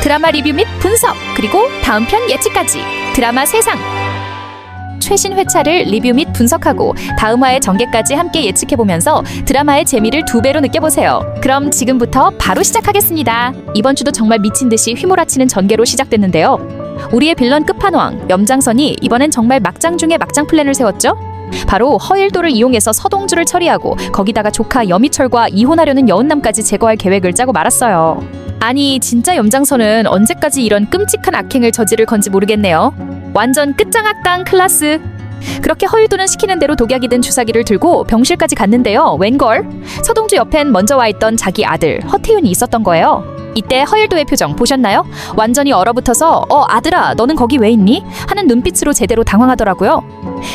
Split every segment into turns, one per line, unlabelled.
드라마 리뷰 및 분석, 그리고 다음 편 예측까지 드라마 세상 최신 회차를 리뷰 및 분석하고 다음 화의 전개까지 함께 예측해보면서 드라마의 재미를 2배로 느껴보세요. 그럼 지금부터 바로 시작하겠습니다. 이번 주도 정말 미친듯이 휘몰아치는 전개로 시작됐는데요. 우리의 빌런 끝판왕 염장선이 이번엔 정말 막장 중에 막장 플랜을 세웠죠. 바로 허일도를 이용해서 서동주를 처리하고 거기다가 조카 여미철과 이혼하려는 여운남까지 제거할 계획을 짜고 말았어요. 아니 진짜 염장선은 언제까지 이런 끔찍한 악행을 저지를 건지 모르겠네요. 완전 끝장악당 클라스. 그렇게 허일도는 시키는 대로 독약이 든 주사기를 들고 병실까지 갔는데요. 웬걸? 서동주 옆엔 먼저 와 있던 자기 아들 허태윤이 있었던 거예요. 이때 허일도의 표정 보셨나요? 완전히 얼어붙어서 아들아 너는 거기 왜 있니? 하는 눈빛으로 제대로 당황하더라고요.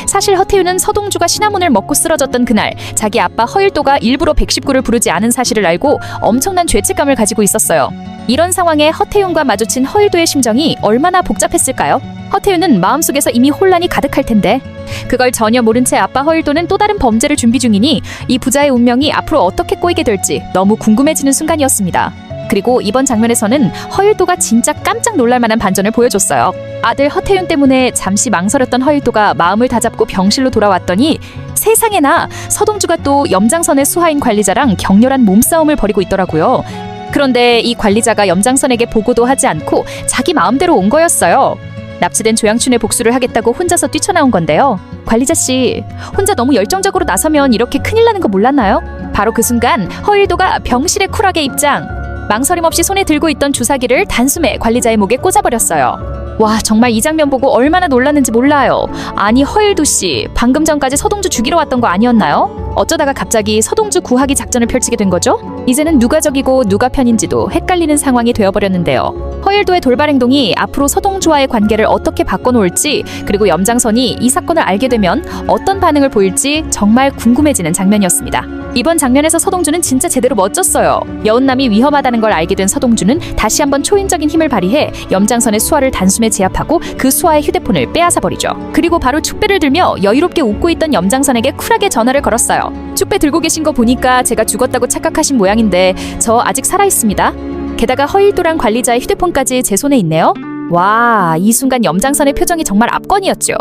사실 허태윤은 서동주가 시나몬을 먹고 쓰러졌던 그날 자기 아빠 허일도가 일부러 119를 부르지 않은 사실을 알고 엄청난 죄책감을 가지고 있었어요. 이런 상황에 허태윤과 마주친 허일도의 심정이 얼마나 복잡했을까요? 허태윤은 마음속에서 이미 혼란이 가득할 텐데 그걸 전혀 모른 채 아빠 허일도는 또 다른 범죄를 준비 중이니 이 부자의 운명이 앞으로 어떻게 꼬이게 될지 너무 궁금해지는 순간이었습니다. 그리고 이번 장면에서는 허일도가 진짜 깜짝 놀랄 만한 반전을 보여줬어요. 아들 허태윤 때문에 잠시 망설였던 허일도가 마음을 다잡고 병실로 돌아왔더니 세상에나 서동주가 또 염장선의 수하인 관리자랑 격렬한 몸싸움을 벌이고 있더라고요. 그런데 이 관리자가 염장선에게 보고도 하지 않고 자기 마음대로 온 거였어요. 납치된 조양춘의 복수를 하겠다고 혼자서 뛰쳐나온 건데요. 관리자씨, 혼자 너무 열정적으로 나서면 이렇게 큰일 나는 거 몰랐나요? 바로 그 순간 허일도가 병실에 쿨하게 입장. 망설임 없이 손에 들고 있던 주사기를 단숨에 관리자의 목에 꽂아버렸어요. 와, 정말 이 장면 보고 얼마나 놀랐는지 몰라요. 아니 허일도씨, 방금 전까지 서동주 죽이러 왔던 거 아니었나요? 어쩌다가 갑자기 서동주 구하기 작전을 펼치게 된 거죠? 이제는 누가 적이고 누가 편인지도 헷갈리는 상황이 되어버렸는데요. 허일도의 돌발 행동이 앞으로 서동주와의 관계를 어떻게 바꿔놓을지, 그리고 염장선이 이 사건을 알게 되면 어떤 반응을 보일지 정말 궁금해지는 장면이었습니다. 이번 장면에서 서동주는 진짜 제대로 멋졌어요. 여운남이 위험하다는 걸 알게 된 서동주는 다시 한번 초인적인 힘을 발휘해 염장선의 수하를 단숨에 제압하고 그 수하의 휴대폰을 빼앗아버리죠. 그리고 바로 축배를 들며 여유롭게 웃고 있던 염장선에게 쿨하게 전화를 걸었어요. 축배 들고 계신 거 보니까 제가 죽었다고 착각하신 모양인데 저 아직 살아있습니다. 게다가 허일도랑 관리자의 휴대폰까지 제 손에 있네요. 와, 이 순간 염장선의 표정이 정말 압권이었죠.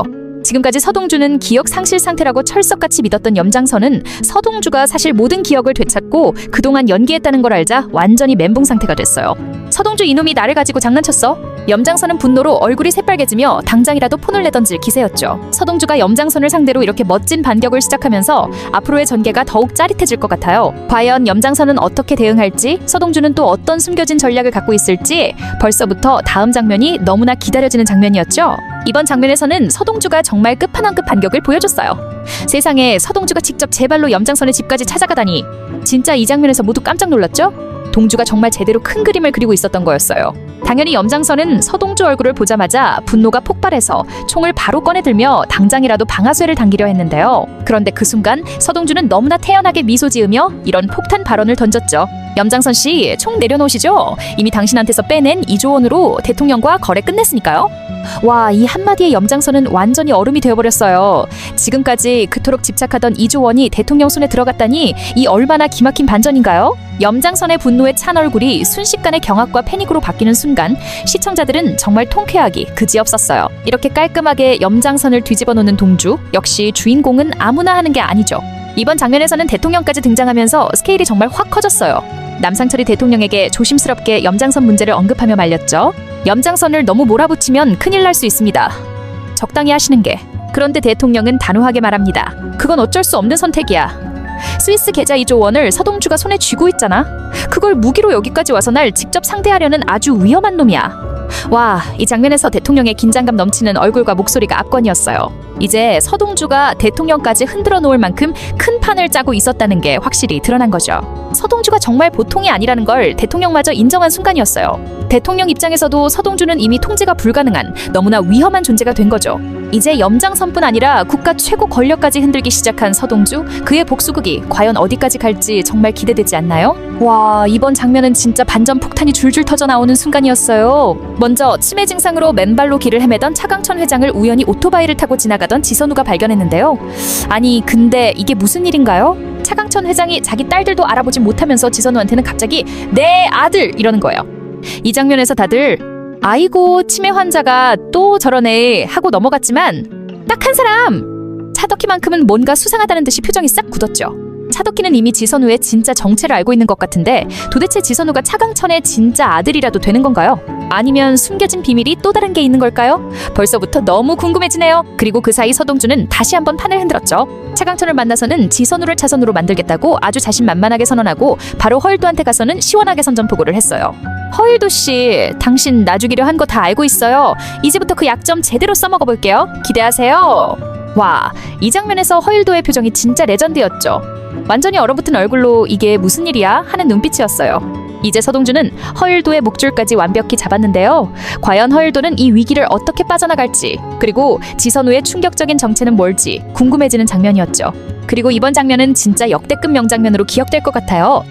지금까지 서동주는 기억 상실 상태라고 철석같이 믿었던 염장선은 서동주가 사실 모든 기억을 되찾고 그동안 연기했다는 걸 알자 완전히 멘붕 상태가 됐어요. 서동주 이놈이 나를 가지고 장난쳤어? 염장선은 분노로 얼굴이 새빨개지며 당장이라도 폰을 내던질 기세였죠. 서동주가 염장선을 상대로 이렇게 멋진 반격을 시작하면서 앞으로의 전개가 더욱 짜릿해질 것 같아요. 과연 염장선은 어떻게 대응할지, 서동주는 또 어떤 숨겨진 전략을 갖고 있을지 벌써부터 다음 장면이 너무나 기다려지는 장면이었죠. 이번 장면에서는 서동주가 정말 끝판왕급 반격을 보여줬어요. 세상에, 서동주가 직접 제 발로 염장선의 집까지 찾아가다니. 진짜 이 장면에서 모두 깜짝 놀랐죠? 동주가 정말 제대로 큰 그림을 그리고 있었던 거였어요. 당연히 염장선은 서동주 얼굴을 보자마자 분노가 폭발해서 총을 바로 꺼내들며 당장이라도 방아쇠를 당기려 했는데요. 그런데 그 순간 서동주는 너무나 태연하게 미소 지으며 이런 폭탄 발언을 던졌죠. 염장선 씨, 총 내려놓으시죠? 이미 당신한테서 빼낸 2조 원으로 대통령과 거래 끝냈으니까요. 와, 이 한마디에 염장선은 완전히 얼음이 되어버렸어요. 지금까지 그토록 집착하던 2조 원이 대통령 손에 들어갔다니 이 얼마나 기막힌 반전인가요? 염장선의 분노에 찬 얼굴이 순식간에 경악과 패닉으로 바뀌는 순간 시청자들은 정말 통쾌하기 그지없었어요. 이렇게 깔끔하게 염장선을 뒤집어 놓는 동주, 역시 주인공은 아무나 하는 게 아니죠. 이번 장면에서는 대통령까지 등장하면서 스케일이 정말 확 커졌어요. 남상철이 대통령에게 조심스럽게 염장선 문제를 언급하며 말렸죠. 염장선을 너무 몰아붙이면 큰일 날 수 있습니다. 적당히 하시는 게. 그런데 대통령은 단호하게 말합니다. 그건 어쩔 수 없는 선택이야. 스위스 계좌 2조 원을 서동주가 손에 쥐고 있잖아. 그걸 무기로 여기까지 와서 날 직접 상대하려는 아주 위험한 놈이야. 와, 이 장면에서 대통령의 긴장감 넘치는 얼굴과 목소리가 압권이었어요. 이제 서동주가 대통령까지 흔들어 놓을 만큼 큰 판을 짜고 있었다는 게 확실히 드러난 거죠. 서동주가 정말 보통이 아니라는 걸 대통령마저 인정한 순간이었어요. 대통령 입장에서도 서동주는 이미 통제가 불가능한 너무나 위험한 존재가 된 거죠. 이제 염장선뿐 아니라 국가 최고 권력까지 흔들기 시작한 서동주, 그의 복수극이 과연 어디까지 갈지 정말 기대되지 않나요? 와, 이번 장면은 진짜 반전 폭탄이 줄줄 터져 나오는 순간이었어요. 먼저 치매 증상으로 맨발로 길을 헤매던 차강천 회장을 우연히 오토바이를 타고 지나가던 지선우가 발견했는데요. 아니 근데 이게 무슨 일인가요? 차강천 회장이 자기 딸들도 알아보지 못하면서 지선우한테는 갑자기 내 아들 이러는 거예요. 이 장면에서 다들 아이고 치매 환자가 또 저러네 하고 넘어갔지만 딱 한 사람! 차덕희만큼은 뭔가 수상하다는 듯이 표정이 싹 굳었죠. 차덕희는 이미 지선우의 진짜 정체를 알고 있는 것 같은데 도대체 지선우가 차강천의 진짜 아들이라도 되는 건가요? 아니면 숨겨진 비밀이 또 다른 게 있는 걸까요? 벌써부터 너무 궁금해지네요. 그리고 그 사이 서동주는 다시 한번 판을 흔들었죠. 차강천을 만나서는 지선우를 차선으로 만들겠다고 아주 자신만만하게 선언하고 바로 허일도한테 가서는 시원하게 선전포고를 했어요. 허일도 씨, 당신 나 죽이려 한 거 다 알고 있어요. 이제부터 그 약점 제대로 써먹어 볼게요. 기대하세요. 와, 이 장면에서 허일도의 표정이 진짜 레전드였죠. 완전히 얼어붙은 얼굴로 이게 무슨 일이야? 하는 눈빛이었어요. 이제 서동주는 허일도의 목줄까지 완벽히 잡았는데요. 과연 허일도는 이 위기를 어떻게 빠져나갈지, 그리고 지선우의 충격적인 정체는 뭘지 궁금해지는 장면이었죠. 그리고 이번 장면은 진짜 역대급 명장면으로 기억될 것 같아요.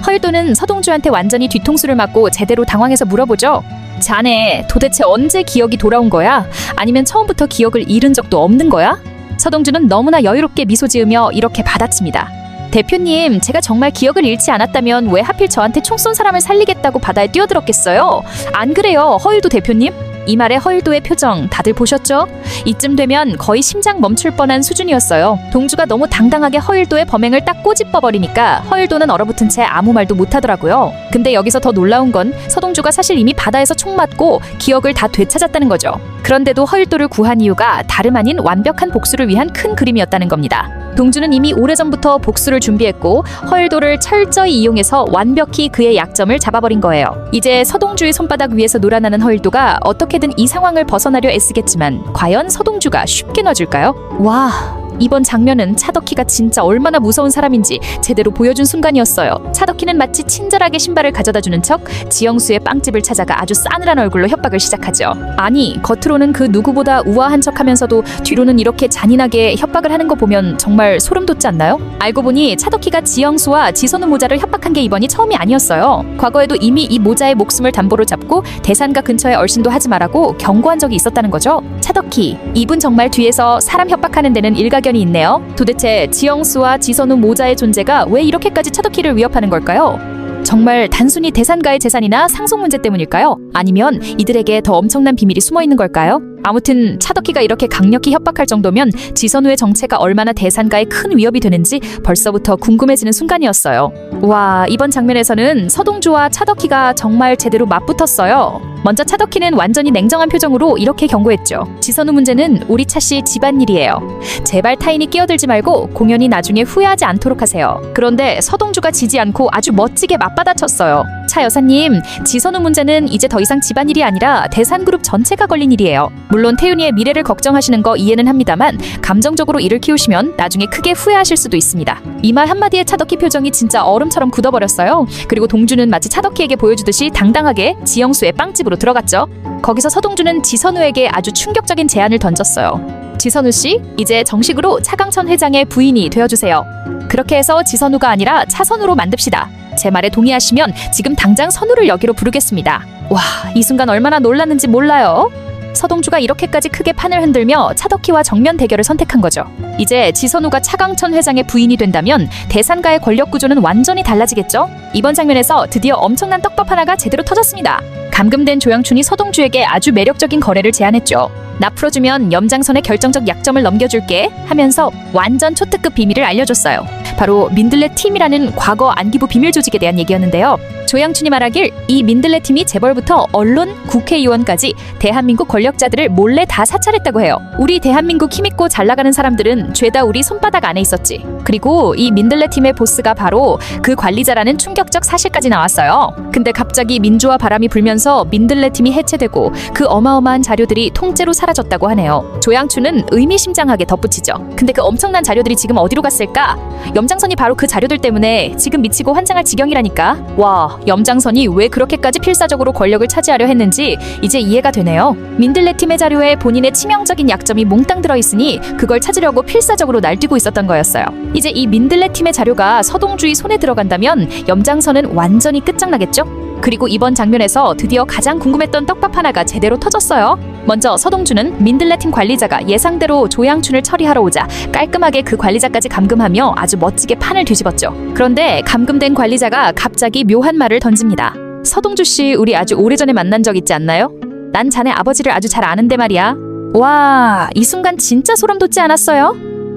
허일도는 서동주한테 완전히 뒤통수를 맞고 제대로 당황해서 물어보죠. 자네 도대체 언제 기억이 돌아온 거야? 아니면 처음부터 기억을 잃은 적도 없는 거야? 서동주는 너무나 여유롭게 미소 지으며 이렇게 받아칩니다. 대표님, 제가 정말 기억을 잃지 않았다면 왜 하필 저한테 총 쏜 사람을 살리겠다고 바다에 뛰어들었겠어요? 안 그래요, 허일도 대표님? 이 말에 허일도의 표정 다들 보셨죠? 이쯤 되면 거의 심장 멈출 뻔한 수준이었어요. 동주가 너무 당당하게 허일도의 범행을 딱 꼬집어버리니까 허일도는 얼어붙은 채 아무 말도 못하더라고요. 근데 여기서 더 놀라운 건 서동주가 사실 이미 바다에서 총 맞고 기억을 다 되찾았다는 거죠. 그런데도 허일도를 구한 이유가 다름 아닌 완벽한 복수를 위한 큰 그림이었다는 겁니다. 동주는 이미 오래전부터 복수를 준비했고 허일도를 철저히 이용해서 완벽히 그의 약점을 잡아버린 거예요. 이제 서동주의 손바닥 위에서 놀아나는 허일도가 어떻게든 이 상황을 벗어나려 애쓰겠지만 과연 서동주가 쉽게 놔줄까요? 와, 이번 장면은 차덕희가 진짜 얼마나 무서운 사람인지 제대로 보여준 순간이었어요. 차덕희는 마치 친절하게 신발을 가져다주는 척 지영수의 빵집을 찾아가 아주 싸늘한 얼굴로 협박을 시작하죠. 아니, 겉으로는 그 누구보다 우아한 척하면서도 뒤로는 이렇게 잔인하게 협박을 하는 거 보면 정말 소름 돋지 않나요? 알고 보니 차덕희가 지영수와 지선우 모자를 협박한 게 이번이 처음이 아니었어요. 과거에도 이미 이 모자의 목숨을 담보로 잡고 대산가 근처에 얼씬도 하지 말라고 경고한 적이 있었다는 거죠. 차덕희, 이분 정말 뒤에서 사람 협박하는 데는 일가견이 있네요. 도대체 지영수와 지선우 모자의 존재가 왜 이렇게까지 차덕희를 위협하는 걸까요? 정말 단순히 대산가의 재산이나 상속 문제 때문일까요? 아니면 이들에게 더 엄청난 비밀이 숨어 있는 걸까요? 아무튼 차덕희가 이렇게 강력히 협박할 정도면 지선우의 정체가 얼마나 대산가에 큰 위협이 되는지 벌써부터 궁금해지는 순간이었어요. 와, 이번 장면에서는 서동주와 차덕희가 정말 제대로 맞붙었어요. 먼저 차덕희는 완전히 냉정한 표정으로 이렇게 경고했죠. 지선우 문제는 우리 차씨 집안일이에요. 제발 타인이 끼어들지 말고 공연이 나중에 후회하지 않도록 하세요. 그런데 서동주가 지지 않고 아주 멋지게 맞받아쳤어요. 차 여사님, 지선우 문제는 이제 더 이상 집안일이 아니라 대산그룹 전체가 걸린 일이에요. 물론 태윤이의 미래를 걱정하시는 거 이해는 합니다만 감정적으로 이를 키우시면 나중에 크게 후회하실 수도 있습니다. 이 말 한마디에 차덕희 표정이 진짜 얼음처럼 굳어버렸어요. 그리고 동주는 마치 차덕희에게 보여주듯이 당당하게 지영수의 빵집으로 들어갔죠. 거기서 서동주는 지선우에게 아주 충격적인 제안을 던졌어요. 지선우 씨, 이제 정식으로 차강천 회장의 부인이 되어주세요. 그렇게 해서 지선우가 아니라 차선우로 만듭시다. 제 말에 동의하시면 지금 당장 선우를 여기로 부르겠습니다. 와, 이 순간 얼마나 놀랐는지 몰라요. 서동주가 이렇게까지 크게 판을 흔들며 차덕희와 정면 대결을 선택한 거죠. 이제 지선우가 차강천 회장의 부인이 된다면 대산가의 권력 구조는 완전히 달라지겠죠? 이번 장면에서 드디어 엄청난 떡밥 하나가 제대로 터졌습니다. 감금된 조양춘이 서동주에게 아주 매력적인 거래를 제안했죠. 나 풀어주면 염장선의 결정적 약점을 넘겨줄게 하면서 완전 초특급 비밀을 알려줬어요. 바로 민들레 팀이라는 과거 안기부 비밀 조직에 대한 얘기였는데요. 조양춘이 말하길 이 민들레 팀이 재벌부터 언론, 국회의원까지 대한민국 권력자들을 몰래 다 사찰했다고 해요. 우리 대한민국 힘있고 잘나가는 사람들은 죄다 우리 손바닥 안에 있었지. 그리고 이 민들레 팀의 보스가 바로 그 관리자라는 충격적 사실까지 나왔어요. 근데 갑자기 민주화 바람이 불면서 민들레 팀이 해체되고 그 어마어마한 자료들이 통째로 사라졌다고 하네요. 조양춘은 의미심장하게 덧붙이죠. 근데 그 엄청난 자료들이 지금 어디로 갔을까? 염장선이 바로 그 자료들 때문에 지금 미치고 환장할 지경이라니까. 와, 염장선이 왜 그렇게까지 필사적으로 권력을 차지하려 했는지 이제 이해가 되네요. 민들레 팀의 자료에 본인의 치명적인 약점이 몽땅 들어있으니 그걸 찾으려고 필사적으로 날뛰고 있었던 거였어요. 이제 이 민들레 팀의 자료가 서동주의 손에 들어간다면 염장선은 완전히 끝장나겠죠? 그리고 이번 장면에서 드디어 가장 궁금했던 떡밥 하나가 제대로 터졌어요. 먼저 서동주는 민들레 팀 관리자가 예상대로 조양춘을 처리하러 오자 깔끔하게 그 관리자까지 감금하며 아주 멋지게 판을 뒤집었죠. 그런데 감금된 관리자가 갑자기 묘한 말을 던집니다. 서동주 씨, 우리 아주 오래전에 만난 적 있지 않나요? 난 자네 아버지를 아주 잘 아는데 말이야. 와, 이 순간 진짜 소름 돋지 않았어요?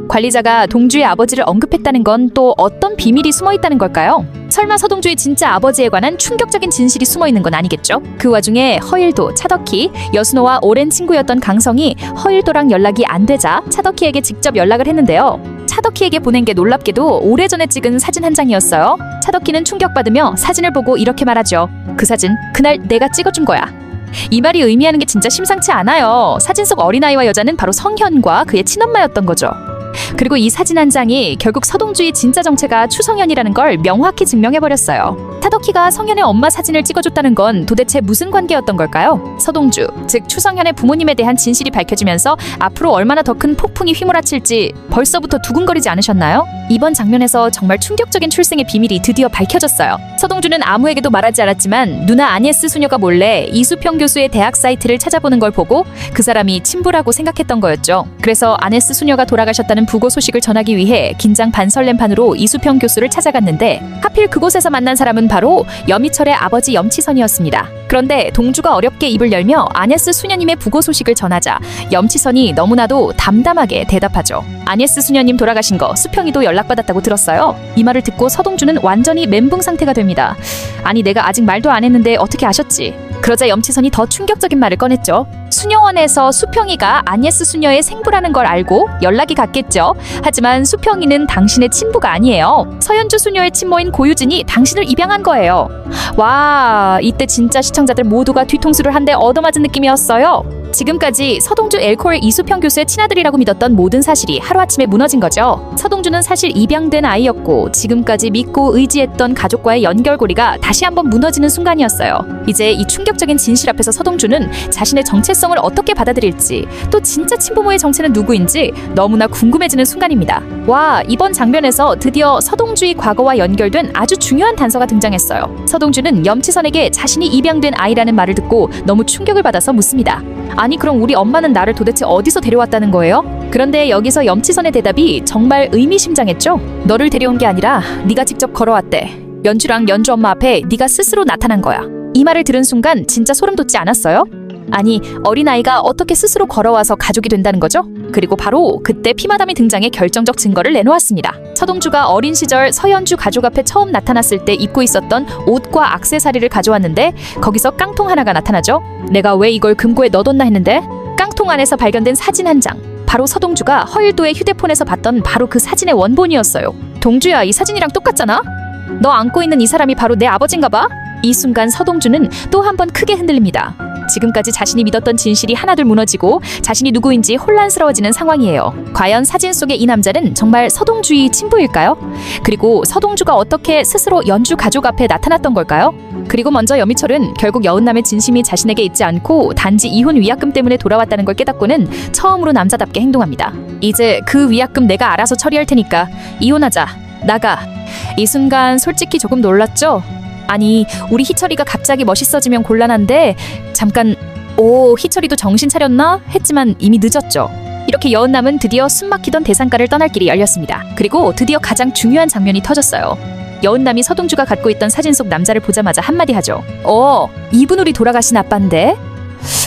관리자가 동주의 아버지를 언급했다는 건 또 어떤 비밀이 숨어 있다는 걸까요? 설마 서동주의 진짜 아버지에 관한 충격적인 진실이 숨어 있는 건 아니겠죠? 그 와중에 허일도, 차덕희, 여순호와 오랜 친구였던 강성이 허일도랑 연락이 안 되자 차덕희에게 직접 연락을 했는데요. 차덕희에게 보낸 게 놀랍게도 오래전에 찍은 사진 한 장이었어요. 차덕희는 충격받으며 사진을 보고 이렇게 말하죠. 그 사진, 그날 내가 찍어준 거야. 이 말이 의미하는 게 진짜 심상치 않아요. 사진 속 어린아이와 여자는 바로 성현과 그의 친엄마였던 거죠. 그리고 이 사진 한 장이 결국 서동주의 진짜 정체가 추성현이라는 걸 명확히 증명해버렸어요. 차덕희가 성현의 엄마 사진을 찍어줬다는 건 도대체 무슨 관계였던 걸까요? 서동주, 즉 추성현의 부모님에 대한 진실이 밝혀지면서 앞으로 얼마나 더 큰 폭풍이 휘몰아칠지 벌써부터 두근거리지 않으셨나요? 이번 장면에서 정말 충격적인 출생의 비밀이 드디어 밝혀졌어요. 서동주는 아무에게도 말하지 않았지만 누나 아니에스 수녀가 몰래 이수평 교수의 대학 사이트를 찾아보는 걸 보고 그 사람이 친부라고 생각했던 거였죠. 그래서 아네스 수녀가 돌아가셨다는 부고 소식을 전하기 위해 긴장 반설렘판으로 이수평 교수를 찾아갔는데 하필 그곳에서 만난 사람은 바로 여미철의 아버지 염치선이었습니다. 그런데 동주가 어렵게 입을 열며 아네스 수녀님의 부고 소식을 전하자 염치선이 너무나도 담담하게 대답하죠. 아네스 수녀님 돌아가신 거 수평이도 연락받았다고 들었어요. 이 말을 듣고 서동주는 완전히 멘붕 상태가 됩니다. 아니 내가 아직 말도 안 했는데 어떻게 아셨지? 그러자 염치선이 더 충격적인 말을 꺼냈죠. 수녀원에서 수평이가 아니에스 수녀의 생부라는 걸 알고 연락이 갔겠죠. 하지만 수평이는 당신의 친부가 아니에요. 서현주 수녀의 친모인 고유진이 당신을 입양한 거예요. 와, 이때 진짜 시청자들 모두가 뒤통수를 한 대 얻어맞은 느낌이었어요. 지금까지 서동주 엘코르 이수평 교수의 친아들이라고 믿었던 모든 사실이 하루아침에 무너진 거죠. 서동주는 사실 입양된 아이였고 지금까지 믿고 의지했던 가족과의 연결고리가 다시 한번 무너지는 순간이었어요. 이제 이 충격적인 진실 앞에서 서동주는 자신의 정체성을 어떻게 받아들일지, 또 진짜 친부모의 정체는 누구인지 너무나 궁금해지는 순간입니다. 와, 이번 장면에서 드디어 서동주의 과거와 연결된 아주 중요한 단서가 등장했어요. 서동주는 염치선에게 자신이 입양된 아이라는 말을 듣고 너무 충격을 받아서 묻습니다. 아니 그럼 우리 엄마는 나를 도대체 어디서 데려왔다는 거예요? 그런데 여기서 염치선의 대답이 정말 의미심장했죠. 너를 데려온 게 아니라 네가 직접 걸어왔대. 연주랑 연주 엄마 앞에 네가 스스로 나타난 거야. 이 말을 들은 순간 진짜 소름 돋지 않았어요? 아니 어린아이가 어떻게 스스로 걸어와서 가족이 된다는 거죠? 그리고 바로 그때 피마담이 등장해 결정적 증거를 내놓았습니다. 서동주가 어린 시절 서현주 가족 앞에 처음 나타났을 때 입고 있었던 옷과 액세서리를 가져왔는데 거기서 깡통 하나가 나타나죠. 내가 왜 이걸 금고에 넣어뒀나 했는데 깡통 안에서 발견된 사진 한 장, 바로 서동주가 허일도의 휴대폰에서 봤던 바로 그 사진의 원본이었어요. 동주야, 이 사진이랑 똑같잖아? 너 안고 있는 이 사람이 바로 내 아버지인가 봐? 이 순간 서동주는 또 한 번 크게 흔들립니다. 지금까지 자신이 믿었던 진실이 하나둘 무너지고 자신이 누구인지 혼란스러워지는 상황이에요. 과연 사진 속의 이 남자는 정말 서동주의 친부일까요? 그리고 서동주가 어떻게 스스로 연주 가족 앞에 나타났던 걸까요? 그리고 먼저 여미철은 결국 여은남의 진심이 자신에게 있지 않고 단지 이혼 위약금 때문에 돌아왔다는 걸 깨닫고는 처음으로 남자답게 행동합니다. 이제 그 위약금 내가 알아서 처리할 테니까 이혼하자. 나가. 이 순간 솔직히 조금 놀랐죠? 아니 우리 희철이가 갑자기 멋있어지면 곤란한데 잠깐 오 희철이도 정신 차렸나? 했지만 이미 늦었죠. 이렇게 여은남은 드디어 숨막히던 대상가를 떠날 길이 열렸습니다. 그리고 드디어 가장 중요한 장면이 터졌어요. 여은남이 서동주가 갖고 있던 사진 속 남자를 보자마자 한마디 하죠. 이분 우리 돌아가신 아빠인데?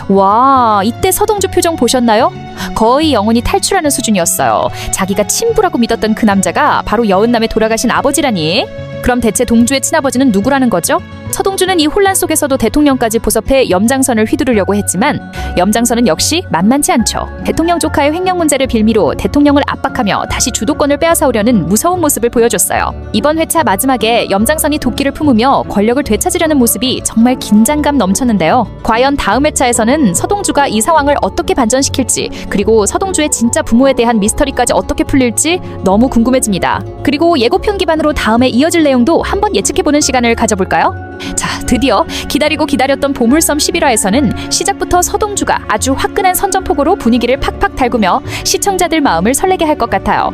와, 이때 서동주 표정 보셨나요? 거의 영혼이 탈출하는 수준이었어요. 자기가 친부라고 믿었던 그 남자가 바로 여은남의 돌아가신 아버지라니? 그럼 대체 동주의 친아버지는 누구라는 거죠? 서동주는 이 혼란 속에서도 대통령까지 보섭해 염장선을 휘두르려고 했지만 염장선은 역시 만만치 않죠. 대통령 조카의 횡령 문제를 빌미로 대통령을 압박하며 다시 주도권을 빼앗아오려는 무서운 모습을 보여줬어요. 이번 회차 마지막에 염장선이 도끼를 품으며 권력을 되찾으려는 모습이 정말 긴장감 넘쳤는데요. 과연 다음 회차에서는 서동주가 이 상황을 어떻게 반전시킬지, 그리고 서동주의 진짜 부모에 대한 미스터리까지 어떻게 풀릴지 너무 궁금해집니다. 그리고 예고편 기반으로 다음에 이어질 내용도 한번 예측해보는 시간을 가져볼까요? 자, 드디어 기다리고 기다렸던 보물섬 11화에서는 시작부터 서동주가 아주 화끈한 선전포고로 분위기를 팍팍 달구며 시청자들 마음을 설레게 할 것 같아요.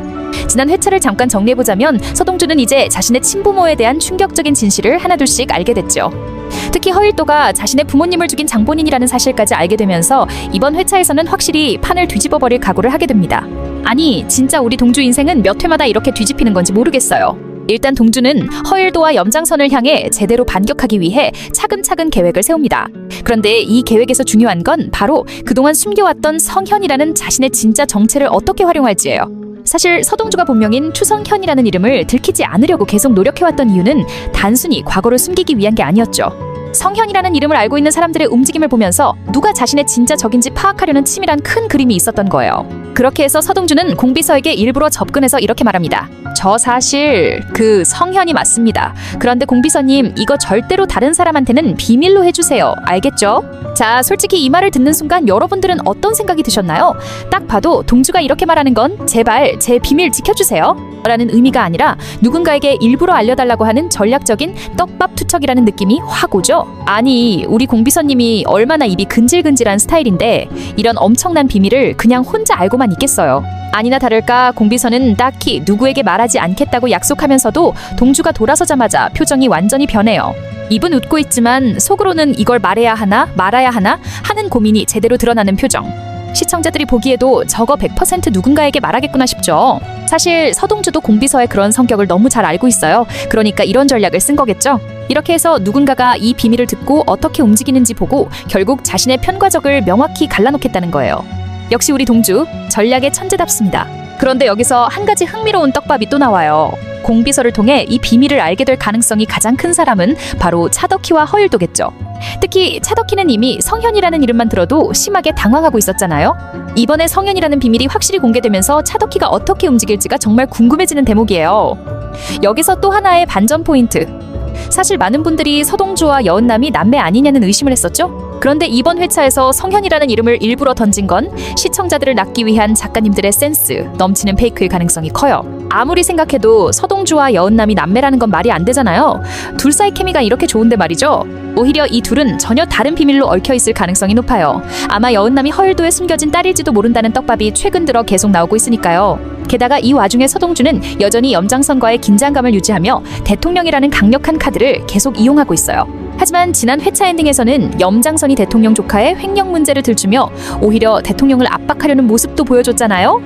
지난 회차를 잠깐 정리해보자면 서동주는 이제 자신의 친부모에 대한 충격적인 진실을 하나둘씩 알게 됐죠. 특히 허일도가 자신의 부모님을 죽인 장본인이라는 사실까지 알게 되면서 이번 회차에서는 확실히 판을 뒤집어버릴 각오를 하게 됩니다. 아니 진짜 우리 동주 인생은 몇 회마다 이렇게 뒤집히는 건지 모르겠어요. 일단 동주는 허일도와 염장선을 향해 제대로 반격하기 위해 차근차근 계획을 세웁니다. 그런데 이 계획에서 중요한 건 바로 그동안 숨겨왔던 성현이라는 자신의 진짜 정체를 어떻게 활용할지예요. 사실 서동주가 본명인 추성현이라는 이름을 들키지 않으려고 계속 노력해왔던 이유는 단순히 과거를 숨기기 위한 게 아니었죠. 성현이라는 이름을 알고 있는 사람들의 움직임을 보면서 누가 자신의 진짜 적인지 파악하려는 치밀한 큰 그림이 있었던 거예요. 그렇게 해서 서동주는 공비서에게 일부러 접근해서 이렇게 말합니다. 저 사실 그 성현이 맞습니다. 그런데 공비서님, 이거 절대로 다른 사람한테는 비밀로 해주세요. 알겠죠? 자, 솔직히 이 말을 듣는 순간 여러분들은 어떤 생각이 드셨나요? 딱 봐도 동주가 이렇게 말하는 건 제발 제 비밀 지켜주세요 라는 의미가 아니라 누군가에게 일부러 알려달라고 하는 전략적인 떡밥 투척이라는 느낌이 확 오죠? 아니, 우리 공비서님이 얼마나 입이 근질근질한 스타일인데 이런 엄청난 비밀을 그냥 혼자 알고만 있겠어요. 아니나 다를까 공비서는 딱히 누구에게 말하지 않겠다고 약속하면서도 동주가 돌아서자마자 표정이 완전히 변해요. 입은 웃고 있지만 속으로는 이걸 말해야 하나 말아야 하나 하는 고민이 제대로 드러나는 표정. 시청자들이 보기에도 저거 100% 누군가에게 말하겠구나 싶죠. 사실 서동주도 공비서의 그런 성격을 너무 잘 알고 있어요. 그러니까 이런 전략을 쓴 거겠죠. 이렇게 해서 누군가가 이 비밀을 듣고 어떻게 움직이는지 보고 결국 자신의 편과 적을 명확히 갈라놓겠다는 거예요. 역시 우리 동주, 전략의 천재답습니다. 그런데 여기서 한 가지 흥미로운 떡밥이 또 나와요. 공비서를 통해 이 비밀을 알게 될 가능성이 가장 큰 사람은 바로 차덕희와 허일도겠죠. 특히 차덕희는 이미 성현이라는 이름만 들어도 심하게 당황하고 있었잖아요. 이번에 성현이라는 비밀이 확실히 공개되면서 차덕희가 어떻게 움직일지가 정말 궁금해지는 대목이에요. 여기서 또 하나의 반전 포인트. 사실 많은 분들이 서동주와 여은남이 남매 아니냐는 의심을 했었죠. 그런데 이번 회차에서 성현이라는 이름을 일부러 던진 건 시청자들을 낚기 위한 작가님들의 센스 넘치는 페이크일 가능성이 커요. 아무리 생각해도 서동주와 여은남이 남매라는 건 말이 안 되잖아요. 둘 사이 케미가 이렇게 좋은데 말이죠. 오히려 이 둘은 전혀 다른 비밀로 얽혀있을 가능성이 높아요. 아마 여은남이 허일도에 숨겨진 딸일지도 모른다는 떡밥이 최근 들어 계속 나오고 있으니까요. 게다가 이 와중에 서동주는 여전히 염장선과의 긴장감을 유지하며 대통령이라는 강력한 카드를 계속 이용하고 있어요. 하지만 지난 회차 엔딩에서는 염장선이 대통령 조카의 횡령 문제를 들추며 오히려 대통령을 압박하려는 모습도 보여줬잖아요.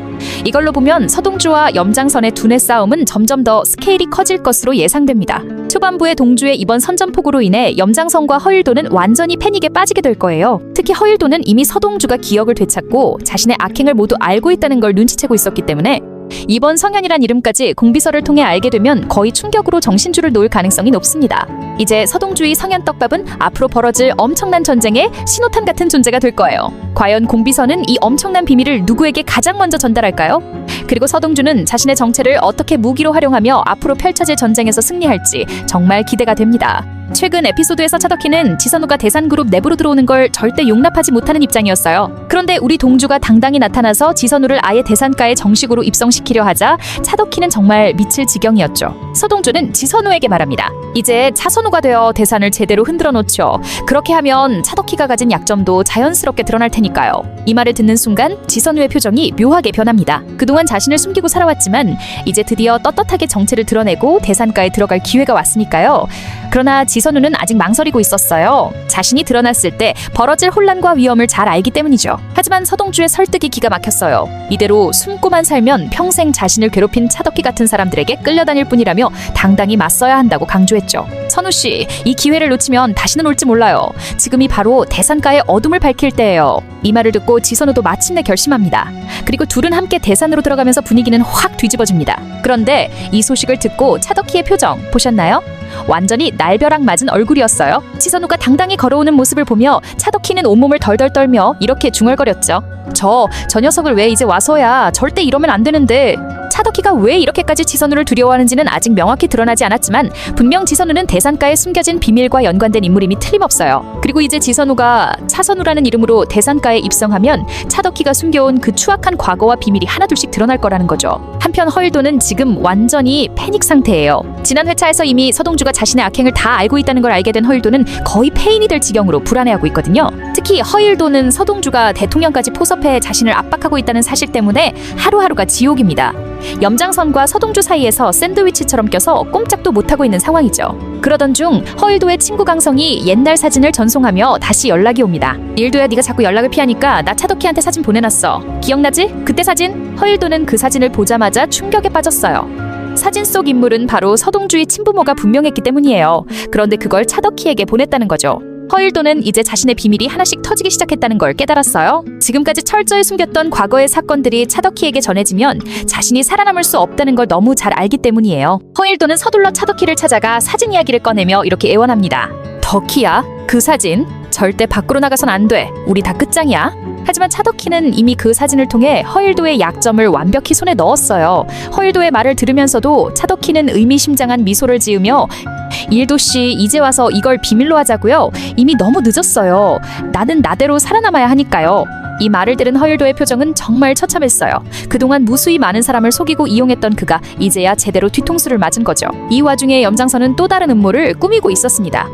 이걸로 보면 서동주와 염장선의 두뇌 싸움은 점점 더 스케일이 커질 것으로 예상됩니다. 초반부의 동주의 이번 선전포고로 인해 염장선과 허일도는 완전히 패닉에 빠지게 될 거예요. 특히 허일도는 이미 서동주가 기억을 되찾고 자신의 악행을 모두 알고 있다는 걸 눈치채고 있었기 때문에 이번 성현이란 이름까지 공비서를 통해 알게 되면 거의 충격으로 정신줄을 놓을 가능성이 높습니다. 이제 서동주의 성현 떡밥은 앞으로 벌어질 엄청난 전쟁의 신호탄 같은 존재가 될 거예요. 과연 공비서는 이 엄청난 비밀을 누구에게 가장 먼저 전달할까요? 그리고 서동주는 자신의 정체를 어떻게 무기로 활용하며 앞으로 펼쳐질 전쟁에서 승리할지 정말 기대가 됩니다. 최근 에피소드에서 차덕희는 지선우가 대산그룹 내부로 들어오는 걸 절대 용납하지 못하는 입장이었어요. 그런데 우리 동주가 당당히 나타나서 지선우를 아예 대산가에 정식으로 입성시키려 하자 차덕희는 정말 미칠 지경이었죠. 서동주는 지선우에게 말합니다. 이제 차선우가 되어 대산을 제대로 흔들어 놓죠. 그렇게 하면 차덕희가 가진 약점도 자연스럽게 드러날 테니까요. 이 말을 듣는 순간 지선우의 표정이 묘하게 변합니다. 그동안 자신을 숨기고 살아왔지만 이제 드디어 떳떳하게 정체를 드러내고 대산가에 들어갈 기회가 왔으니까요. 그러나 지선우는 아직 망설이고 있었어요. 자신이 드러났을 때 벌어질 혼란과 위험을 잘 알기 때문이죠. 하지만 서동주의 설득이 기가 막혔어요. 이대로 숨고만 살면 평생 자신을 괴롭힌 차덕희 같은 사람들에게 끌려다닐 뿐이라며 당당히 맞서야 한다고 강조했죠. 선우씨, 이 기회를 놓치면 다시는 올지 몰라요. 지금이 바로 대산가의 어둠을 밝힐 때예요. 이 말을 듣고 지선우도 마침내 결심합니다. 그리고 둘은 함께 대산으로 들어가면서 분위기는 확 뒤집어집니다. 그런데 이 소식을 듣고 차덕희의 표정 보셨나요? 완전히 날벼락 맞은 얼굴이었어요. 지선우가 당당히 걸어오는 모습을 보며 차덕희는 온몸을 덜덜 떨며 이렇게 중얼거렸죠. 저 녀석을 왜 이제 와서야, 절대 이러면 안 되는데. 차덕희가 왜 이렇게까지 지선우를 두려워하는지는 아직 명확히 드러나지 않았지만 분명 지선우는 대산가에 숨겨진 비밀과 연관된 인물임이 틀림없어요. 그리고 이제 지선우가 차선우라는 이름으로 대산가에 입성하면 차덕희가 숨겨온 그 추악한 과거와 비밀이 하나둘씩 드러날 거라는 거죠. 한편 허일도는 지금 완전히 패닉 상태예요. 지난 회차에서 이미 서동주가 자신의 악행을 다 알고 있다는 걸 알게 된 허일도는 거의 폐인이 될 지경으로 불안해하고 있거든요. 특히 허일도는 서동주가 대통령까지 포섭해 자신을 압박하고 있다는 사실 때문에 하루하루가 지옥입니다. 염장선과 서동주 사이에서 샌드위치처럼 껴서 꼼짝도 못하고 있는 상황이죠. 그러던 중 허일도의 친구 강성이 옛날 사진을 전송하며 다시 연락이 옵니다. 일도야, 네가 자꾸 연락을 피하니까 나 차덕희한테 사진 보내놨어. 기억나지? 그때 사진? 허일도는 그 사진을 보자마자 충격에 빠졌어요. 사진 속 인물은 바로 서동주의 친부모가 분명했기 때문이에요. 그런데 그걸 차덕희에게 보냈다는 거죠. 허일도는 이제 자신의 비밀이 하나씩 터지기 시작했다는 걸 깨달았어요. 지금까지 철저히 숨겼던 과거의 사건들이 차덕희에게 전해지면 자신이 살아남을 수 없다는 걸 너무 잘 알기 때문이에요. 허일도는 서둘러 차덕희를 찾아가 사진 이야기를 꺼내며 이렇게 애원합니다. 덕희야, 그 사진 절대 밖으로 나가선 안 돼. 우리 다 끝장이야. 하지만 차덕희는 이미 그 사진을 통해 허일도의 약점을 완벽히 손에 넣었어요. 허일도의 말을 들으면서도 차덕희는 의미심장한 미소를 지으며 일도씨, 이제 와서 이걸 비밀로 하자고요? 이미 너무 늦었어요. 나는 나대로 살아남아야 하니까요. 이 말을 들은 허일도의 표정은 정말 처참했어요. 그동안 무수히 많은 사람을 속이고 이용했던 그가 이제야 제대로 뒤통수를 맞은 거죠. 이 와중에 염장선은 또 다른 음모를 꾸미고 있었습니다.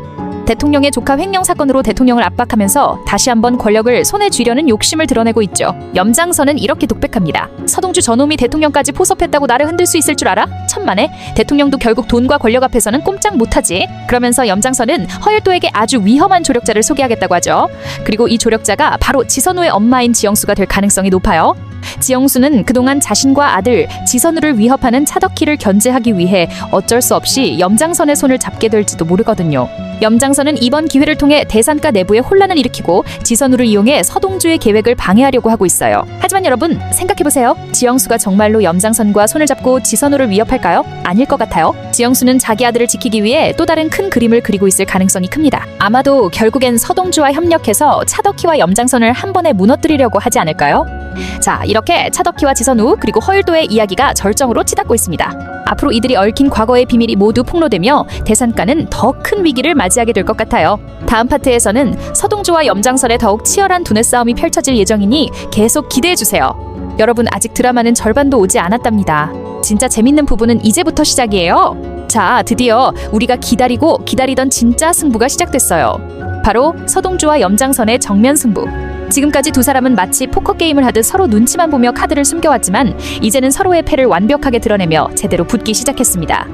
대통령의 조카 횡령 사건으로 대통령을 압박하면서 다시 한번 권력을 손에 쥐려는 욕심을 드러내고 있죠. 염장선은 이렇게 독백합니다. 서동주 저놈이 대통령까지 포섭했다고 나를 흔들 수 있을 줄 알아? 천만에. 대통령도 결국 돈과 권력 앞에서는 꼼짝 못하지. 그러면서 염장선은 허일도에게 아주 위험한 조력자를 소개하겠다고 하죠. 그리고 이 조력자가 바로 지선우의 엄마인 지영수가 될 가능성이 높아요. 지영수는 그동안 자신과 아들 지선우를 위협하는 차덕희를 견제하기 위해 어쩔 수 없이 염장선의 손을 잡게 될지도 모르거든요. 염장선은 이번 기회를 통해 대산가 내부에 혼란을 일으키고 지선우를 이용해 서동주의 계획을 방해하려고 하고 있어요. 하지만 여러분, 생각해보세요. 지영수가 정말로 염장선과 손을 잡고 지선우를 위협할까요? 아닐 것 같아요. 지영수는 자기 아들을 지키기 위해 또 다른 큰 그림을 그리고 있을 가능성이 큽니다. 아마도 결국엔 서동주와 협력해서 차덕희와 염장선을 한 번에 무너뜨리려고 하지 않을까요? 자, 이렇게 차덕희와 지선우 그리고 허일도의 이야기가 절정으로 치닫고 있습니다. 앞으로 이들이 얽힌 과거의 비밀이 모두 폭로되며 대산가는 더 큰 위기를 맞이하게 될 것 같아요. 다음 파트에서는 서동주와 염장선의 더욱 치열한 두뇌 싸움이 펼쳐질 예정이니 계속 기대해주세요. 여러분, 아직 드라마는 절반도 오지 않았답니다. 진짜 재밌는 부분은 이제부터 시작이에요. 자, 드디어 우리가 기다리고 기다리던 진짜 승부가 시작됐어요. 바로 서동주와 염장선의 정면 승부. 지금까지 두 사람은 마치 포커게임을 하듯 서로 눈치만 보며 카드를 숨겨왔지만 이제는 서로의 패를 완벽하게 드러내며 제대로 붙기 시작했습니다.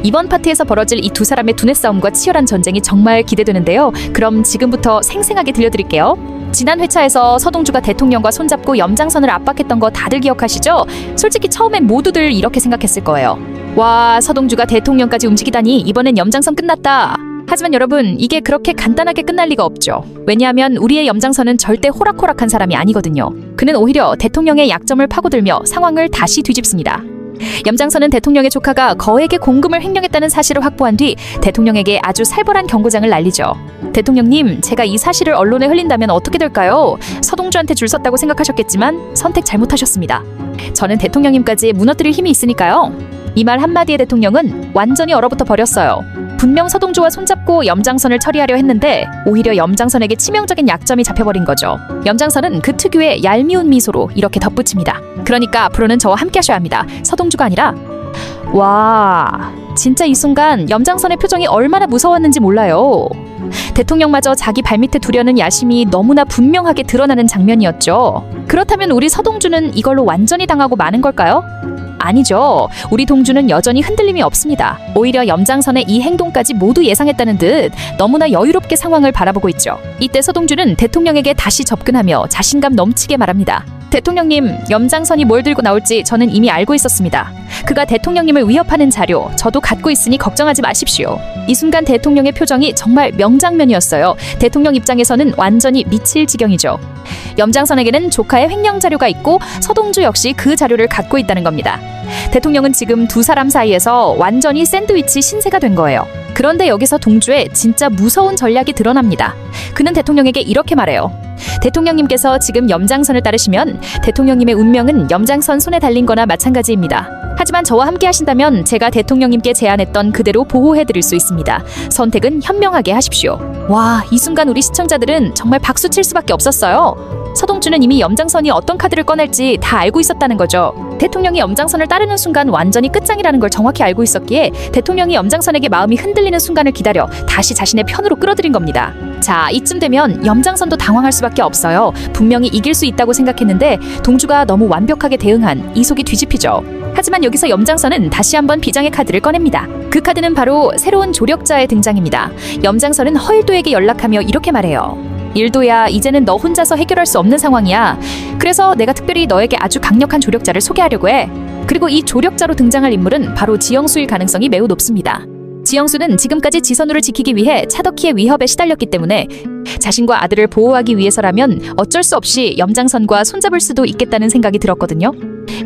이번 파트에서 벌어질 이 두 사람의 두뇌 싸움과 치열한 전쟁이 정말 기대되는데요. 그럼 지금부터 생생하게 들려드릴게요. 지난 회차에서 서동주가 대통령과 손잡고 염장선을 압박했던 거 다들 기억하시죠? 솔직히 처음엔 모두들 이렇게 생각했을 거예요. 와, 서동주가 대통령까지 움직이다니 이번엔 염장선 끝났다. 하지만 여러분, 이게 그렇게 간단하게 끝날 리가 없죠. 왜냐하면 우리의 염장선은 절대 호락호락한 사람이 아니거든요. 그는 오히려 대통령의 약점을 파고들며 상황을 다시 뒤집습니다. 염장선은 대통령의 조카가 거액의 공금을 횡령했다는 사실을 확보한 뒤 대통령에게 아주 살벌한 경고장을 날리죠. 대통령님, 제가 이 사실을 언론에 흘린다면 어떻게 될까요? 서동주한테 줄 섰다고 생각하셨겠지만 선택 잘못하셨습니다. 저는 대통령님까지 무너뜨릴 힘이 있으니까요. 이 말 한마디에 대통령은 완전히 얼어붙어 버렸어요. 분명 서동주와 손잡고 염장선을 처리하려 했는데 오히려 염장선에게 치명적인 약점이 잡혀버린 거죠. 염장선은 그 특유의 얄미운 미소로 이렇게 덧붙입니다. 그러니까 앞으로는 저와 함께 하셔야 합니다. 서동주가 아니라. 와, 진짜 이 순간 염장선의 표정이 얼마나 무서웠는지 몰라요. 대통령마저 자기 발밑에 두려는 야심이 너무나 분명하게 드러나는 장면이었죠. 그렇다면 우리 서동주는 이걸로 완전히 당하고 마는 걸까요? 아니죠. 우리 동주는 여전히 흔들림이 없습니다. 오히려 염장선의 이 행동까지 모두 예상했다는 듯 너무나 여유롭게 상황을 바라보고 있죠. 이때 서동주는 대통령에게 다시 접근하며 자신감 넘치게 말합니다. 대통령님, 염장선이 뭘 들고 나올지 저는 이미 알고 있었습니다. 그가 대통령님을 위협하는 자료 저도 갖고 있으니 걱정하지 마십시오. 이 순간 대통령의 표정이 정말 명장면이었어요. 대통령 입장에서는 완전히 미칠 지경이죠. 염장선에게는 조카의 횡령 자료가 있고 서동주 역시 그 자료를 갖고 있다는 겁니다. 대통령은 지금 두 사람 사이에서 완전히 샌드위치 신세가 된 거예요. 그런데 여기서 동주의 진짜 무서운 전략이 드러납니다. 그는 대통령에게 이렇게 말해요. 대통령님께서 지금 염장선을 따르시면 대통령님의 운명은 염장선 손에 달린 거나 마찬가지입니다. 하지만 저와 함께 하신다면 제가 대통령님께 제안했던 그대로 보호해드릴 수 있습니다. 선택은 현명하게 하십시오. 와, 이 순간 우리 시청자들은 정말 박수 칠 수밖에 없었어요. 서동주는 이미 염장선이 어떤 카드를 꺼낼지 다 알고 있었다는 거죠. 대통령이 염장선을 따르는 순간 완전히 끝장이라는 걸 정확히 알고 있었기에 대통령이 염장선에게 마음이 흔들리는 순간을 기다려 다시 자신의 편으로 끌어들인 겁니다. 자, 이쯤 되면 염장선도 당황할 수밖에 없어요. 분명히 이길 수 있다고 생각했는데 동주가 너무 완벽하게 대응한 이 속이 뒤집히죠. 하지만 여기서 염장선은 다시 한번 비장의 카드를 꺼냅니다. 그 카드는 바로 새로운 조력자의 등장입니다. 염장선은 허일도에게 연락하며 이렇게 말해요. 일도야, 이제는 너 혼자서 해결할 수 없는 상황이야. 그래서 내가 특별히 너에게 아주 강력한 조력자를 소개하려고 해. 그리고 이 조력자로 등장할 인물은 바로 지영수일 가능성이 매우 높습니다. 지영수는 지금까지 지선우를 지키기 위해 차덕희의 위협에 시달렸기 때문에 자신과 아들을 보호하기 위해서라면 어쩔 수 없이 염장선과 손잡을 수도 있겠다는 생각이 들었거든요.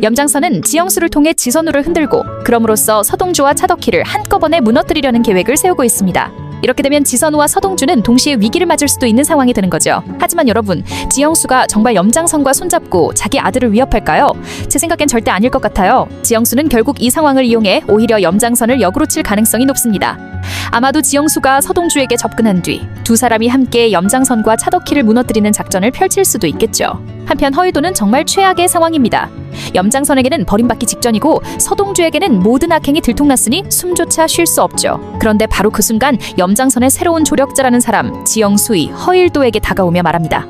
염장선은 지영수를 통해 지선우를 흔들고 그럼으로써 서동주와 차덕희를 한꺼번에 무너뜨리려는 계획을 세우고 있습니다. 이렇게 되면 지선우와 서동주는 동시에 위기를 맞을 수도 있는 상황이 되는 거죠. 하지만 여러분, 지영수가 정말 염장선과 손잡고 자기 아들을 위협할까요? 제 생각엔 절대 아닐 것 같아요. 지영수는 결국 이 상황을 이용해 오히려 염장선을 역으로 칠 가능성이 높습니다. 아마도 지영수가 서동주에게 접근한 뒤 두 사람이 함께 염장선과 차덕희를 무너뜨리는 작전을 펼칠 수도 있겠죠. 한편 허일도는 정말 최악의 상황입니다. 염장선에게는 버림받기 직전이고 서동주에게는 모든 악행이 들통났으니 숨조차 쉴 수 없죠. 그런데 바로 그 순간 염장선의 새로운 조력자라는 사람 지영수이 허일도에게 다가오며 말합니다.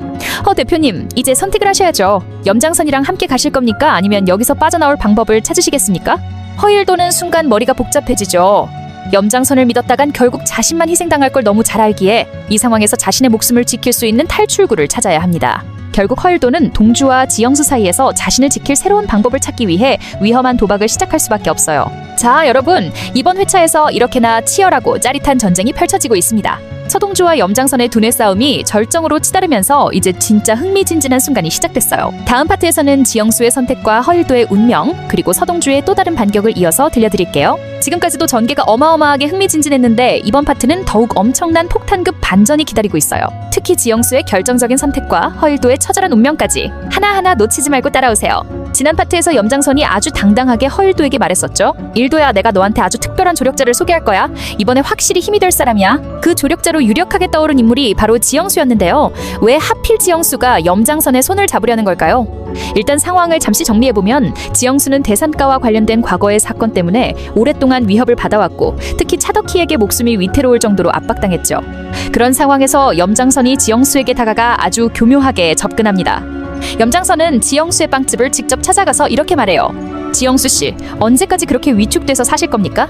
대표님, 이제 선택을 하셔야죠. 염장선이랑 함께 가실 겁니까? 아니면 여기서 빠져나올 방법을 찾으시겠습니까? 허일도는 순간 머리가 복잡해지죠. 염장선을 믿었다간 결국 자신만 희생당할 걸 너무 잘 알기에 이 상황에서 자신의 목숨을 지킬 수 있는 탈출구를 찾아야 합니다. 결국 허일도는 동주와 지영수 사이에서 자신을 지킬 새로운 방법을 찾기 위해 위험한 도박을 시작할 수밖에 없어요. 자, 여러분, 이번 회차에서 이렇게나 치열하고 짜릿한 전쟁이 펼쳐지고 있습니다. 서동주와 염장선의 두뇌 싸움이 절정으로 치달으면서 이제 진짜 흥미진진한 순간이 시작됐어요. 다음 파트에서는 지영수의 선택과 허일도의 운명, 그리고 서동주의 또 다른 반격을 이어서 들려드릴게요. 지금까지도 전개가 어마어마하게 흥미진진했는데 이번 파트는 더욱 엄청난 폭탄급 반전이 기다리고 있어요. 특히 지영수의 결정적인 선택과 허일도의 처절한 운명까지 하나하나 놓치지 말고 따라오세요. 지난 파트에서 염장선이 아주 당당하게 허일도에게 말했었죠. 일도야, 내가 너한테 아주 특별한 조력자를 소개할 거야. 이번에 확실히 힘이 될 사람이야. 그 조력자로 유력하게 떠오른 인물이 바로 지영수였는데요. 왜 하필 지영수가 염장선의 손을 잡으려는 걸까요? 일단 상황을 잠시 정리해보면 지영수는 대산가와 관련된 과거의 사건 때문에 오랫동안 위협을 받아왔고 특히 차덕희에게 목숨이 위태로울 정도로 압박당했죠. 그런 상황에서 염장선이 지영수에게 다가가 아주 교묘하게 접근합니다. 염장선은 지영수의 빵집을 직접 찾아가서 이렇게 말해요. 지영수 씨, 언제까지 그렇게 위축돼서 사실 겁니까?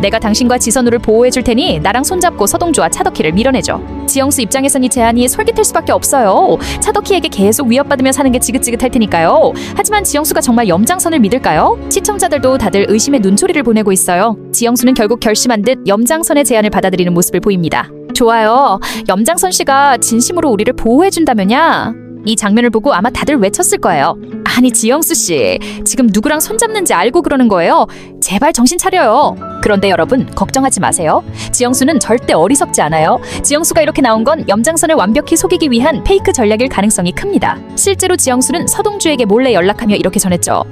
내가 당신과 지선우를 보호해줄 테니 나랑 손잡고 서동주와 차덕희를 밀어내죠. 지영수 입장에선 이 제안이 솔깃할 수밖에 없어요. 차덕희에게 계속 위협받으며 사는 게 지긋지긋할 테니까요. 하지만 지영수가 정말 염장선을 믿을까요? 시청자들도 다들 의심의 눈초리를 보내고 있어요. 지영수는 결국 결심한 듯 염장선의 제안을 받아들이는 모습을 보입니다. 좋아요. 염장선 씨가 진심으로 우리를 보호해준다면야? 이 장면을 보고 아마 다들 외쳤을 거예요. 아니, 지영수 씨, 지금 누구랑 손잡는지 알고 그러는 거예요? 제발 정신 차려요. 그런데 여러분, 걱정하지 마세요. 지영수는 절대 어리석지 않아요. 지영수가 이렇게 나온 건 염장선을 완벽히 속이기 위한 페이크 전략일 가능성이 큽니다. 실제로 지영수는 서동주에게 몰래 연락하며 이렇게 전했죠.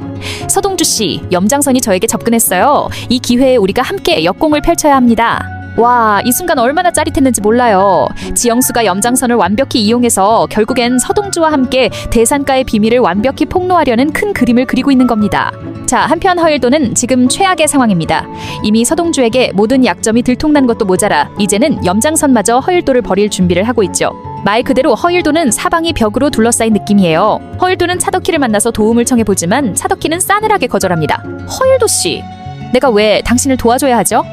서동주 씨, 염장선이 저에게 접근했어요. 이 기회에 우리가 함께 역공을 펼쳐야 합니다. 와, 이 순간 얼마나 짜릿했는지 몰라요. 지영수가 염장선을 완벽히 이용해서 결국엔 서동주와 함께 대산가의 비밀을 완벽히 폭로하려는 큰 그림을 그리고 있는 겁니다. 자, 한편 허일도는 지금 최악의 상황입니다. 이미 서동주에게 모든 약점이 들통난 것도 모자라 이제는 염장선마저 허일도를 버릴 준비를 하고 있죠. 말 그대로 허일도는 사방이 벽으로 둘러싸인 느낌이에요. 허일도는 차덕희를 만나서 도움을 청해보지만 차덕희는 싸늘하게 거절합니다. 허일도 씨, 내가 왜 당신을 도와줘야 하죠?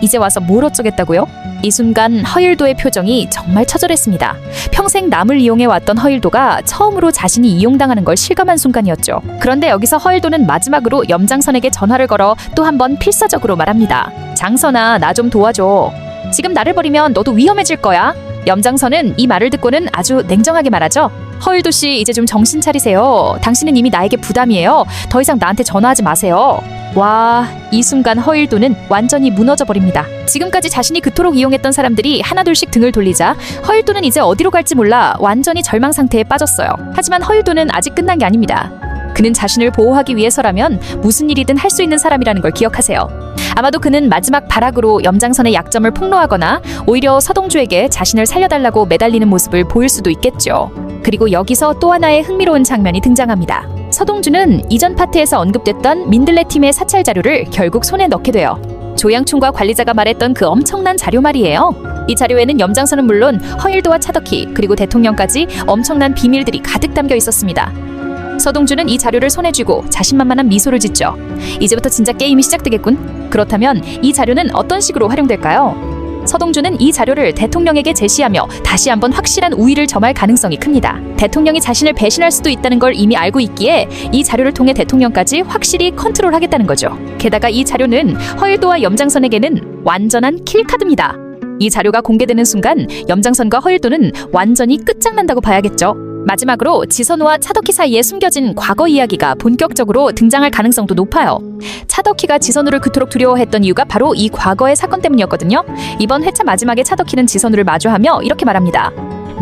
이제 와서 뭘 어쩌겠다고요? 이 순간 허일도의 표정이 정말 처절했습니다. 평생 남을 이용해왔던 허일도가 처음으로 자신이 이용당하는 걸 실감한 순간이었죠. 그런데 여기서 허일도는 마지막으로 염장선에게 전화를 걸어 또 한 번 필사적으로 말합니다. 장선아, 나 좀 도와줘. 지금 나를 버리면 너도 위험해질 거야. 염장선은 이 말을 듣고는 아주 냉정하게 말하죠. 허일도 씨, 이제 좀 정신 차리세요. 당신은 이미 나에게 부담이에요. 더 이상 나한테 전화하지 마세요. 와, 이 순간 허일도는 완전히 무너져 버립니다. 지금까지 자신이 그토록 이용했던 사람들이 하나둘씩 등을 돌리자 허일도는 이제 어디로 갈지 몰라 완전히 절망 상태에 빠졌어요. 하지만 허일도는 아직 끝난 게 아닙니다. 그는 자신을 보호하기 위해서라면 무슨 일이든 할 수 있는 사람이라는 걸 기억하세요. 아마도 그는 마지막 발악으로 염장선의 약점을 폭로하거나 오히려 서동주에게 자신을 살려달라고 매달리는 모습을 보일 수도 있겠죠. 그리고 여기서 또 하나의 흥미로운 장면이 등장합니다. 서동주는 이전 파트에서 언급됐던 민들레 팀의 사찰 자료를 결국 손에 넣게 돼요. 조양춘과 관리자가 말했던 그 엄청난 자료 말이에요. 이 자료에는 염장선은 물론 허일도와 차덕희 그리고 대통령까지 엄청난 비밀들이 가득 담겨 있었습니다. 서동주는 이 자료를 손에 쥐고 자신만만한 미소를 짓죠. 이제부터 진짜 게임이 시작되겠군. 그렇다면 이 자료는 어떤 식으로 활용될까요? 서동주는 이 자료를 대통령에게 제시하며 다시 한번 확실한 우위를 점할 가능성이 큽니다. 대통령이 자신을 배신할 수도 있다는 걸 이미 알고 있기에 이 자료를 통해 대통령까지 확실히 컨트롤하겠다는 거죠. 게다가 이 자료는 허일도와 염장선에게는 완전한 킬카드입니다. 이 자료가 공개되는 순간 염장선과 허일도는 완전히 끝장난다고 봐야겠죠. 마지막으로 지선우와 차덕희 사이에 숨겨진 과거 이야기가 본격적으로 등장할 가능성도 높아요. 차덕희가 지선우를 그토록 두려워했던 이유가 바로 이 과거의 사건 때문이었거든요. 이번 회차 마지막에 차덕희는 지선우를 마주하며 이렇게 말합니다.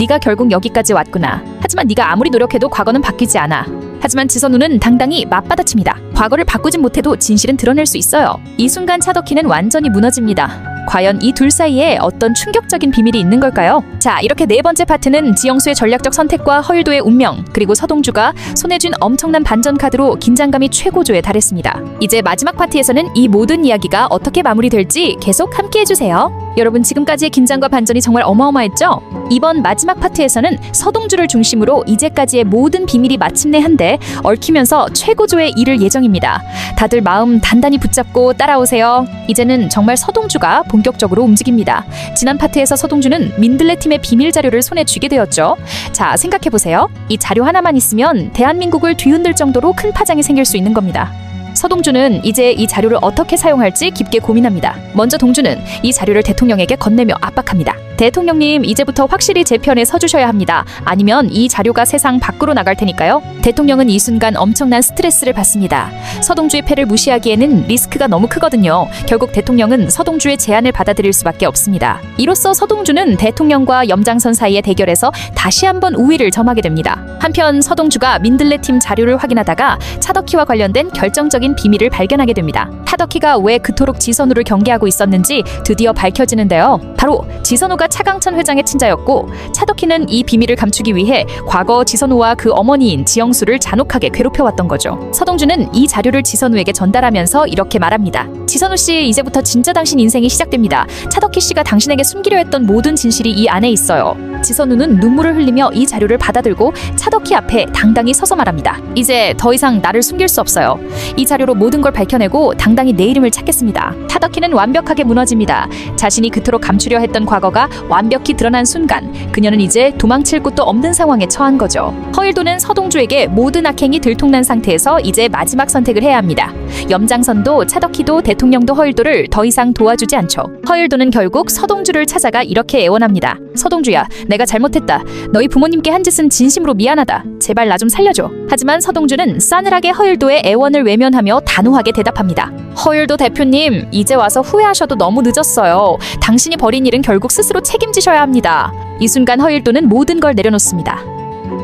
네가 결국 여기까지 왔구나. 하지만 네가 아무리 노력해도 과거는 바뀌지 않아. 하지만 지선우는 당당히 맞받아칩니다. 과거를 바꾸진 못해도 진실은 드러낼 수 있어요. 이 순간 차덕희는 완전히 무너집니다. 과연 이 둘 사이에 어떤 충격적인 비밀이 있는 걸까요? 자, 이렇게 네 번째 파트는 지영수의 전략적 선택과 허일도의 운명, 그리고 서동주가 손에 쥔 엄청난 반전 카드로 긴장감이 최고조에 달했습니다. 이제 마지막 파트에서는 이 모든 이야기가 어떻게 마무리될지 계속 함께해주세요. 여러분, 지금까지의 긴장과 반전이 정말 어마어마했죠? 이번 마지막 파트에서는 서동주를 중심으로 이제까지의 모든 비밀이 마침내 한데 얽히면서 최고조에 이를 예정입니다. 다들 마음 단단히 붙잡고 따라오세요. 이제는 정말 서동주가 본격적으로 움직입니다. 지난 파트에서 서동주는 민들레 팀의 비밀 자료를 손에 쥐게 되었죠. 자, 생각해보세요. 이 자료 하나만 있으면 대한민국을 뒤흔들 정도로 큰 파장이 생길 수 있는 겁니다. 서동주는 이제 이 자료를 어떻게 사용할지 깊게 고민합니다. 먼저 동주는 이 자료를 대통령에게 건네며 압박합니다. 대통령님, 이제부터 확실히 제 편에 서주셔야 합니다. 아니면 이 자료가 세상 밖으로 나갈 테니까요. 대통령은 이 순간 엄청난 스트레스를 받습니다. 서동주의 패를 무시하기에는 리스크가 너무 크거든요. 결국 대통령은 서동주의 제안을 받아들일 수밖에 없습니다. 이로써 서동주는 대통령과 염장선 사이의 대결에서 다시 한번 우위를 점하게 됩니다. 한편 서동주가 민들레 팀 자료를 확인하다가 차덕희와 관련된 결정적인 비밀을 발견하게 됩니다. 차덕희가 왜 그토록 지선우를 경계하고 있었는지 드디어 밝혀지는데요. 바로 지선우가 차강천 회장의 친자였고, 차덕희는 이 비밀을 감추기 위해 과거 지선우와 그 어머니인 지영수를 잔혹하게 괴롭혀왔던 거죠. 서동주는 이 자료를 지선우에게 전달하면서 이렇게 말합니다. 지선우 씨, 이제부터 진짜 당신 인생이 시작됩니다. 차덕희 씨가 당신에게 숨기려 했던 모든 진실이 이 안에 있어요. 지선우는 눈물을 흘리며 이 자료를 받아들고 차덕희 앞에 당당히 서서 말합니다. 이제 더 이상 나를 숨길 수 없어요. 이 자료로 모든 걸 밝혀내고 당당히 내 이름을 찾겠습니다. 차덕희는 완벽하게 무너집니다. 자신이 그토록 감추려 했던 과거가 완벽히 드러난 순간 그녀는 이제 도망칠 곳도 없는 상황에 처한 거죠. 허일도는 서동주에게 모든 악행이 들통난 상태에서 이제 마지막 선택을 해야 합니다. 염장선도 차덕희도 대통령도 허일도를 더 이상 도와주지 않죠. 허일도는 결국 서동주를 찾아가 이렇게 애원합니다. 서동주야, 내가 잘못했다. 너희 부모님께 한 짓은 진심으로 미안하다. 제발 나 좀 살려줘. 하지만 서동주는 싸늘하게 허일도의 애원을 외면하며 단호하게 대답합니다. 허일도 대표님, 이제 와서 후회하셔도 너무 늦었어요. 당신이 벌인 일은 결국 스스로 책임지셔야 합니다. 이 순간 허일도는 모든 걸 내려놓습니다.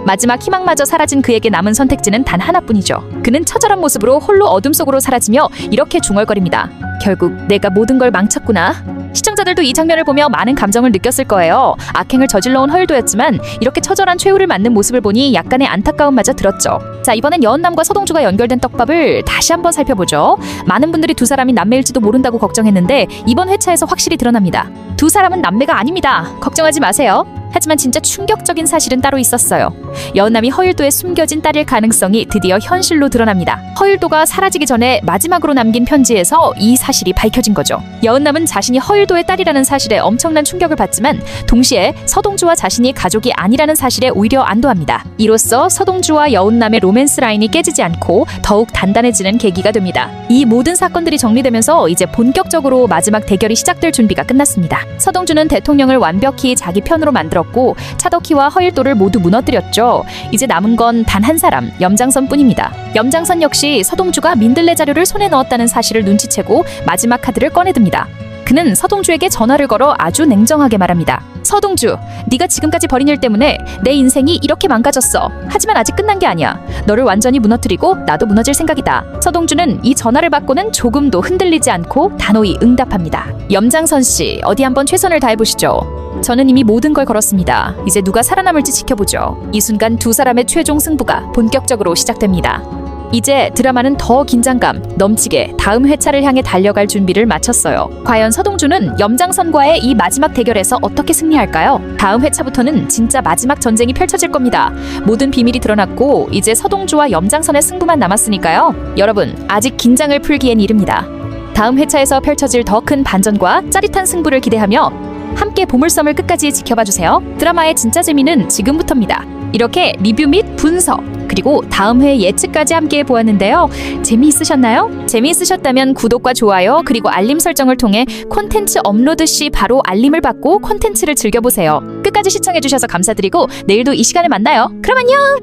마지막 희망마저 사라진 그에게 남은 선택지는 단 하나뿐이죠. 그는 처절한 모습으로 홀로 어둠 속으로 사라지며 이렇게 중얼거립니다. 결국 내가 모든 걸 망쳤구나. 시청자들도 이 장면을 보며 많은 감정을 느꼈을 거예요. 악행을 저질러온 허일도였지만 이렇게 처절한 최후를 맞는 모습을 보니 약간의 안타까움마저 들었죠. 자, 이번엔 여은남과 서동주가 연결된 떡밥을 다시 한번 살펴보죠. 많은 분들이 두 사람이 남매일지도 모른다고 걱정했는데 이번 회차에서 확실히 드러납니다. 두 사람은 남매가 아닙니다. 걱정하지 마세요. 하지만 진짜 충격적인 사실은 따로 있었어요. 여은남이 허일도의 숨겨진 딸일 가능성이 드디어 현실로 드러납니다. 허일도가 사라지기 전에 마지막으로 남긴 편지에서 이 사실이 밝혀진 거죠. 여은남은 자신이 허일도의 딸이라는 사실에 엄청난 충격을 받지만 동시에 서동주와 자신이 가족이 아니라는 사실에 오히려 안도합니다. 이로써 서동주와 여은남의 로맨스 라인이 깨지지 않고 더욱 단단해지는 계기가 됩니다. 이 모든 사건들이 정리되면서 이제 본격적으로 마지막 대결이 시작될 준비가 끝났습니다. 서동주는 대통령을 완벽히 자기 편으로 만들었고 차덕희와 허일도를 모두 무너뜨렸죠. 이제 남은 건 단 한 사람, 염장선뿐입니다. 염장선 역시 서동주가 민들레 자료를 손에 넣었다는 사실을 눈치채고 마지막 카드를 꺼내듭니다. 그는 서동주에게 전화를 걸어 아주 냉정하게 말합니다. 서동주, 네가 지금까지 벌인 일 때문에 내 인생이 이렇게 망가졌어. 하지만 아직 끝난 게 아니야. 너를 완전히 무너뜨리고 나도 무너질 생각이다. 서동주는 이 전화를 받고는 조금도 흔들리지 않고 단호히 응답합니다. 염장선 씨, 어디 한번 최선을 다해보시죠. 저는 이미 모든 걸 걸었습니다. 이제 누가 살아남을지 지켜보죠. 이 순간 두 사람의 최종 승부가 본격적으로 시작됩니다. 이제 드라마는 더 긴장감 넘치게 다음 회차를 향해 달려갈 준비를 마쳤어요. 과연 서동주는 염장선과의 이 마지막 대결에서 어떻게 승리할까요? 다음 회차부터는 진짜 마지막 전쟁이 펼쳐질 겁니다. 모든 비밀이 드러났고 이제 서동주와 염장선의 승부만 남았으니까요. 여러분, 아직 긴장을 풀기엔 이릅니다. 다음 회차에서 펼쳐질 더 큰 반전과 짜릿한 승부를 기대하며 함께 보물섬을 끝까지 지켜봐주세요. 드라마의 진짜 재미는 지금부터입니다. 이렇게 리뷰 및 분석, 그리고 다음 회 예측까지 함께 보았는데요. 재미있으셨나요? 재미있으셨다면 구독과 좋아요, 그리고 알림 설정을 통해 콘텐츠 업로드 시 바로 알림을 받고 콘텐츠를 즐겨보세요. 끝까지 시청해주셔서 감사드리고 내일도 이 시간에 만나요. 그럼 안녕!